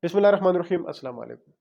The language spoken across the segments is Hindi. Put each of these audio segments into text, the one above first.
बिस्मिल्लाहिर्रहमानिर्रहीम अस्सलाम वालेकुम।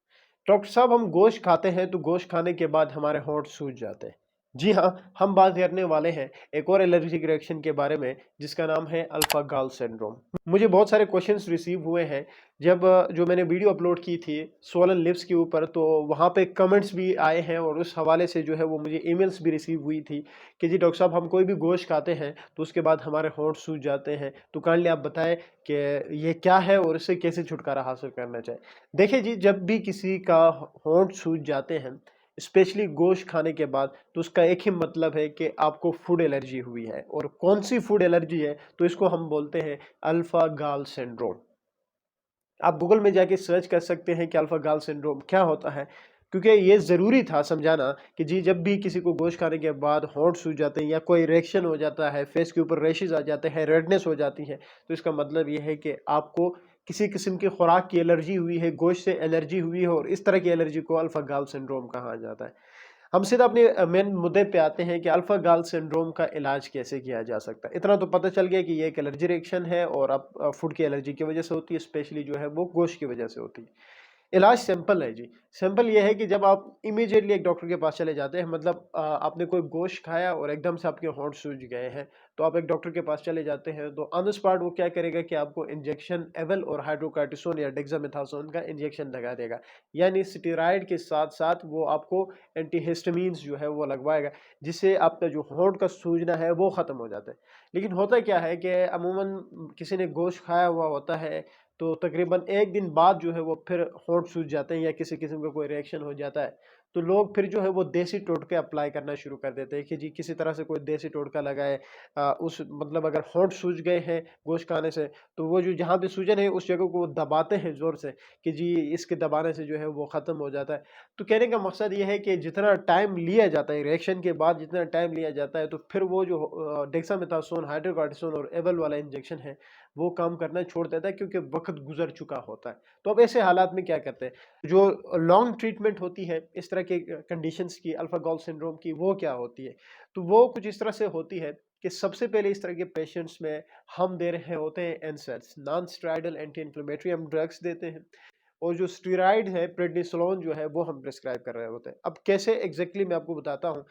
डॉक्टर साहब, हम गोश्त खाते हैं तो गोश्त खाने के बाद हमारे होंठ सूज जाते हैं। जी हाँ, हम बात करने वाले हैं एक और एलर्जिक रिएक्शन के बारे में जिसका नाम है अल्फा गाल सिंड्रोम। मुझे बहुत सारे क्वेश्चंस रिसीव हुए हैं जब जो मैंने वीडियो अपलोड की थी स्वोलन लिप्स के ऊपर, तो वहाँ पे कमेंट्स भी आए हैं और उस हवाले से जो है वो मुझे ईमेल्स भी रिसीव हुई थी कि जी डॉक्टर साहब, हम कोई भी गोश्त खाते हैं तो उसके बाद हमारे होंठ सूज जाते हैं, तो काइंडली आप बताएं कि ये क्या है और इससे कैसे छुटकारा हासिल करना चाहिए। देखिए जी, जब भी किसी का होंठ सूज जाते हैं स्पेशली गोश्त खाने के बाद, तो उसका एक ही मतलब है कि आपको फूड एलर्जी हुई है। और कौन सी फूड एलर्जी है? तो इसको हम बोलते हैं अल्फा गाल सिंड्रोम। आप गूगल में जाके सर्च कर सकते हैं कि अल्फा गाल सिंड्रोम क्या होता है, क्योंकि ये ज़रूरी था समझाना कि जी जब भी किसी को गोश्त खाने के बाद होंठ सूज जाते हैं या कोई रिएक्शन हो जाता है, फेस के ऊपर रैशेज आ जाते हैं, रेडनेस हो जाती है, तो इसका मतलब ये है कि आपको किसी किस्म की खुराक की एलर्जी हुई है, गोश्त से एलर्जी हुई है, और इस तरह की एलर्जी को अल्फा गाल सिंड्रोम कहा जाता है। हम सीधा अपने मेन मुद्दे पे आते हैं कि अल्फा गाल सिंड्रोम का इलाज कैसे किया जा सकता है। इतना तो पता चल गया कि ये एक एलर्जी रिएक्शन है और अब फूड की एलर्जी की वजह से होती है, स्पेशली जो है वो गोश्त की वजह से होती है। इलाज सिंपल है जी। सिंपल ये है कि जब आप इमीडिएटली एक डॉक्टर के पास चले जाते हैं, मतलब आपने कोई गोश्त खाया और एकदम से आपके होंठ सूज गए हैं, तो आप एक डॉक्टर के पास चले जाते हैं, तो ऑन द स्पॉट वो क्या करेगा कि आपको इंजेक्शन एवल और हाइड्रोकार्टिसोन या डेक्सामेथासोन का इंजेक्शन लगा देगा। यानी स्टेरॉइड के साथ-साथ वो आपको एंटीहिस्टामिन्स जो है वो लगवाएगा, जिससे आपका जो होंठ का सूजना है वो ख़त्म हो जाता है। लेकिन होता क्या है कि अमूमन किसी ने गोश्त खाया हुआ होता है, तो तकरीबन 1 दिन बाद जो है वो फिर होंठ सूज जाते हैं या किसी किस्म का कोई रिएक्शन हो जाता है, तो लोग फिर जो है वो देसी टोटके अप्लाई करना शुरू कर देते हैं कि जी किसी तरह से कोई देसी टोटका लगाए। उस मतलब अगर होंठ सूज गए हैं गोश्त खाने से, तो वो जो जहाँ पे सूजन है उस जगह को वो दबाते हैं ज़ोर से कि जी इसके दबाने से जो है वो ख़त्म हो जाता है। तो कहने का मकसद ये है कि जितना टाइम लिया जाता है रिएक्शन के बाद, जितना टाइम लिया जाता है, तो फिर वो जो डेक्सामेथासोन, हाइड्रोकॉर्टिसोन और एबल वाला इंजेक्शन है वो काम करना छोड़ देता है, क्योंकि वक्त गुजर चुका होता है। तो अब ऐसे हालात में क्या करते हैं, जो लॉन्ग ट्रीटमेंट होती है इस तरह के कंडीशंस की, अल्फा गाल सिंड्रोम की, वो क्या होती है? तो वो कुछ इस तरह से होती है कि सबसे पहले इस तरह के पेशेंट्स में हम दे रहे होते हैं एनसैड्स, नॉन स्टेरॉइडल एंटी इन्फ्लेमेटरी हम ड्रग्स देते हैं। और जो स्टेरॉइड है प्रेडनिसोलोन जो है वो हम प्रिस्क्राइब कर रहे होते हैं। अब कैसे एग्जैक्टली मैं आपको बताता हूँ।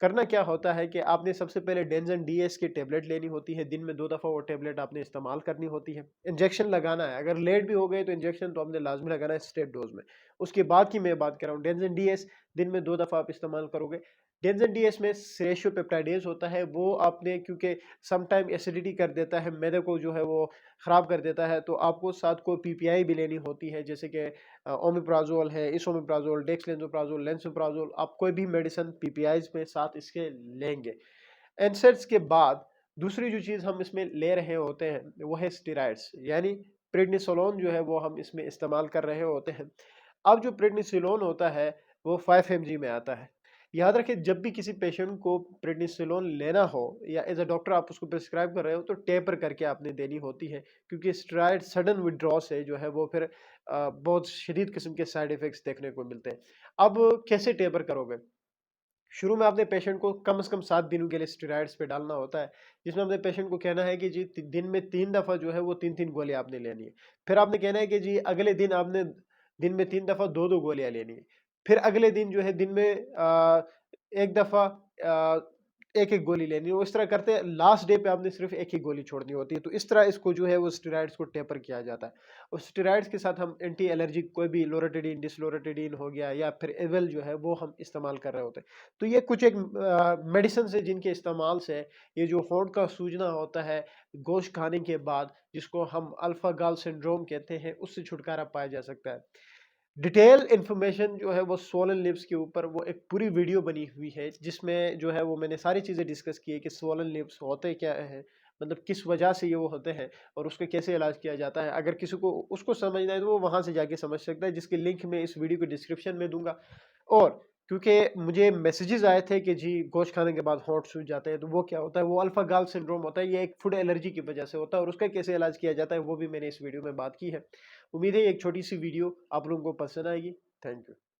करना क्या होता है कि आपने सबसे पहले डेंजन डीएस की टेबलेट लेनी होती है, दिन में 2 दफ़ा वो टेबलेट आपने इस्तेमाल करनी होती है। इंजेक्शन लगाना है, अगर लेट भी हो गए तो इंजेक्शन तो हमने लाज़मी लगाना है स्टेट डोज़ में। उसके बाद की मैं बात कर रहा हूँ, डेंजन डीएस दिन में 2 दफ़ा आप इस्तेमाल करोगे। डेंजन डीएस में सेरेशोपेप्टाइडेज़ होता है, वो आपने क्योंकि सम टाइम एसिडिटी कर देता है, मैदे को जो है वो ख़राब कर देता है, तो आपको साथ को पीपीआई भी लेनी होती है, जैसे कि ओमेप्राज़ोल है, इसोमेप्राज़ोल, डेक्सलेंसोप्राज़ोल, लेंसोप्राज़ोल, आप कोई भी मेडिसिन पीपीआईज़ में साथ इसके लेंगे। एनसेड्स के बाद दूसरी जो चीज़ हम इसमें ले रहे होते हैं वो है स्टेरॉइड्स, यानी प्रेडनिसोलोन जो है वो हम इसमें इस्तेमाल कर रहे होते हैं। अब जो प्रेडनिसोलोन होता है वो 5 एमजी में आता है। याद रखें, जब भी किसी पेशेंट को प्रेडनिसोलोन लेना हो या एज अ डॉक्टर आप उसको प्रिस्क्राइब कर रहे हो, तो टेपर करके आपने देनी होती है, क्योंकि स्टेरॉइड सडन विड्रॉ से जो है वो फिर बहुत शदीद किस्म के साइड इफ़ेक्ट्स देखने को मिलते हैं। अब कैसे टेपर करोगे? शुरू में आपने पेशेंट को कम से कम 7 दिनों के लिए स्टेरॉइड्स पे डालना होता है, जिसमें अपने पेशेंट को कहना है कि जी दिन में 3 दफ़ा जो है वो 3-3 गोलियाँ आपने लेनी है। फिर आपने कहना है कि जी अगले दिन आपने दिन में 3 दफ़ा 2-2 गोलियाँ लेनी है। फिर अगले दिन जो है दिन में 1 दफ़ा 1-1 गोली लेनी है। वो इस तरह करते लास्ट डे पे आपने सिर्फ़ 1 ही गोली छोड़नी होती है। तो इस तरह इसको जो है वो स्टेरॉइड्स को टेपर किया जाता है। और स्टेरॉइड्स के साथ हम एंटी एलर्जिक कोई भी लोराटिडिन, डिसलोराटिडिन हो गया या फिर एवल जो है वो हम इस्तेमाल कर रहे होते हैं। तो ये कुछ एक मेडिसिन्स है जिनके इस्तेमाल से ये जो होंठ का सूजना होता है गोश्त खाने के बाद, जिसको हम अल्फा गाल सिंड्रोम कहते हैं, उससे छुटकारा पाया जा सकता है। डिटेल इन्फॉर्मेशन जो है वो स्वोलन लिप्स के ऊपर वो एक पूरी वीडियो बनी हुई है, जिसमें जो है वो मैंने सारी चीज़ें डिस्कस की है कि स्वोलन लिप्स होते क्या हैं, मतलब किस वजह से ये वो होते हैं और उसका कैसे इलाज किया जाता है। अगर किसी को उसको समझना है तो वो वहाँ से जाके समझ सकता है, जिसकी लिंक मैं इस वीडियो के डिस्क्रिप्शन में दूंगा। और क्योंकि मुझे मैसेजेस आए थे कि जी गोश्त खाने के बाद होंठ सूज जाते हैं, तो वो क्या होता है, वो अल्फा गाल सिंड्रोम होता है, ये एक फूड एलर्जी की वजह से होता है और उसका कैसे इलाज किया जाता है वो भी मैंने इस वीडियो में बात की है। उम्मीद है एक छोटी सी वीडियो आप लोगों को पसंद आएगी। Thank you.